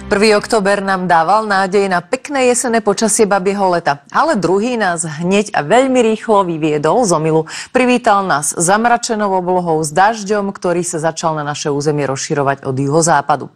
1. október nám dával nádej na pekné jesenné počasie babieho leta, ale druhý nás hneď a veľmi rýchlo vyviedol z omylu. Privítal nás zamračenou oblohou s dažďom, ktorý sa začal na naše územie rozširovať od juhozápadu.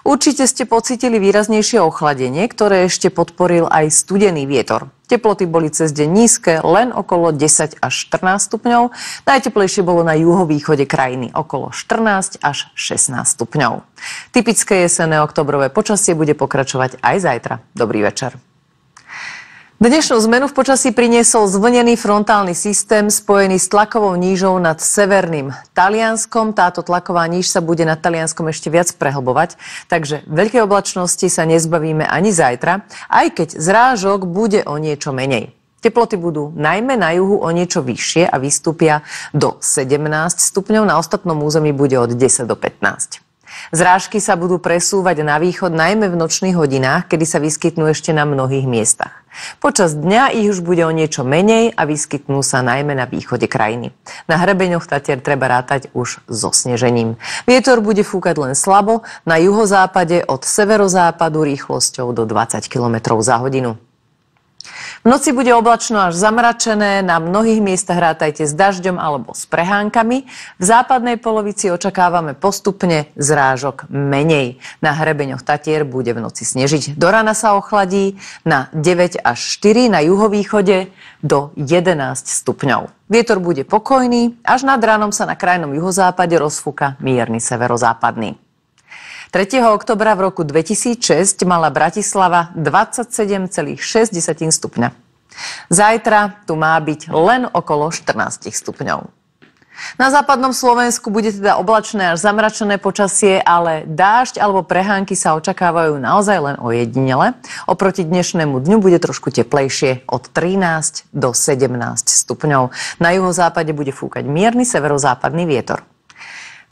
Určite ste pocítili výraznejšie ochladenie, ktoré ešte podporil aj studený vietor. Teploty boli cez deň nízke, len okolo 10 až 14 stupňov. Najteplejšie bolo na juhovýchode krajiny, okolo 14 až 16 stupňov. Typické jesenné októbrové počasie bude pokračovať aj zajtra. Dobrý večer. Dnešnú zmenu v počasí priniesol zvlnený frontálny systém spojený s tlakovou nížou nad severným Talianskom. Táto tlaková níž sa bude nad Talianskom ešte viac prehlbovať, takže veľkej oblačnosti sa nezbavíme ani zajtra, aj keď zrážok bude o niečo menej. Teploty budú najmä na juhu o niečo vyššie a vystúpia do 17 stupňov, na ostatnom území bude od 10 do 15. Zrážky sa budú presúvať na východ najmä v nočných hodinách, kedy sa vyskytnú ešte na mnohých miestach. Počas dňa ich už bude o niečo menej a vyskytnú sa najmä na východe krajiny. Na hrebeňoch Tatier treba rátať už so snežením. Vietor bude fúkať len slabo, na juhozápade od severozápadu rýchlosťou do 20 km za hodinu. V noci bude oblačno až zamračené, na mnohých miestach rátajte s dažďom alebo s prehánkami. V západnej polovici očakávame postupne zrážok menej. Na hrebeňoch Tatier bude v noci snežiť. Do rána sa ochladí na 9 až 4, na juhovýchode do 11 stupňov. Vietor bude pokojný, až nad ránom sa na krajnom juhozápade rozfúka mierny severozápadný. 3. októbra v roku 2006 mala Bratislava 27,6 stupňa. Zajtra tu má byť len okolo 14 stupňov. Na západnom Slovensku bude teda oblačné až zamračené počasie, ale dážď alebo prehánky sa očakávajú naozaj len ojedinele. Oproti dnešnému dňu bude trošku teplejšie od 13 do 17 stupňov. Na juhozápade bude fúkať mierny severozápadný vietor.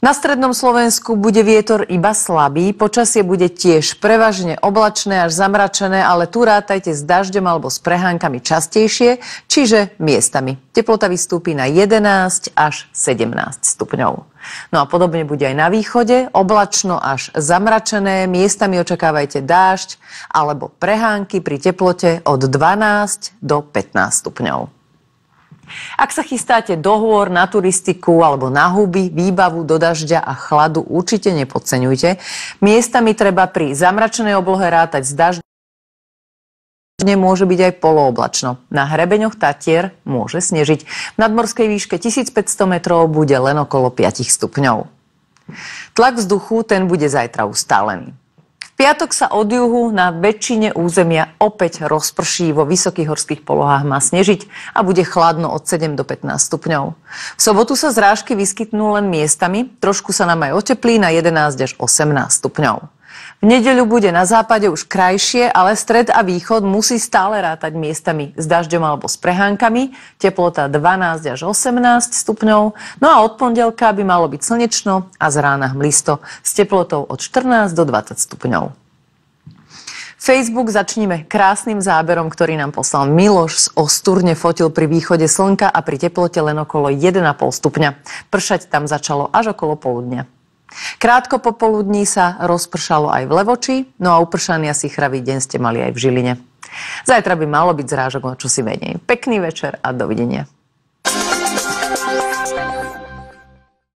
Na strednom Slovensku bude vietor iba slabý, počasie bude tiež prevažne oblačné až zamračené, ale tu rátajte s dažďom alebo s prehánkami častejšie, čiže miestami. Teplota vystúpi na 11 až 17 stupňov. No a podobne bude aj na východe, oblačno až zamračené, miestami očakávajte dážď alebo prehánky pri teplote od 12 do 15 stupňov. Ak sa chystáte do hôr, na turistiku alebo na huby, výbavu do dažďa a chladu určite nepodceňujte. Miestami treba pri zamračenej oblohe rátať s dažďom, môže byť aj polooblačno. Na hrebeňoch Tatier môže snežiť. V nadmorskej výške 1500 metrov bude len okolo 5 stupňov. Tlak vzduchu ten bude zajtra ustálený. V piatok sa od juhu na väčšine územia opäť rozprší, vo vysokých horských polohách má snežiť a bude chladno od 7 do 15 stupňov. V sobotu sa zrážky vyskytnú len miestami, trošku sa nám aj oteplí na 11 až 18 stupňov. V nedeľu bude na západe už krajšie, ale stred a východ musí stále rátať miestami s dažďom alebo s prehánkami. Teplota 12 až 18 stupňov. No a od pondelka by malo byť slnečno a z rána hmlisto s teplotou od 14 do 20 stupňov. Facebook začníme krásnym záberom, ktorý nám poslal Miloš z Osturne, fotil pri východe slnka a pri teplote len okolo 1,5 stupňa. Pršať tam začalo až okolo poludnia. Krátko popoludní sa rozpršalo aj v Levoči, no a upršaný a sichravý deň ste mali aj v Žiline. Zajtra by malo byť zrážok o čosi menej. Pekný večer a dovidenia.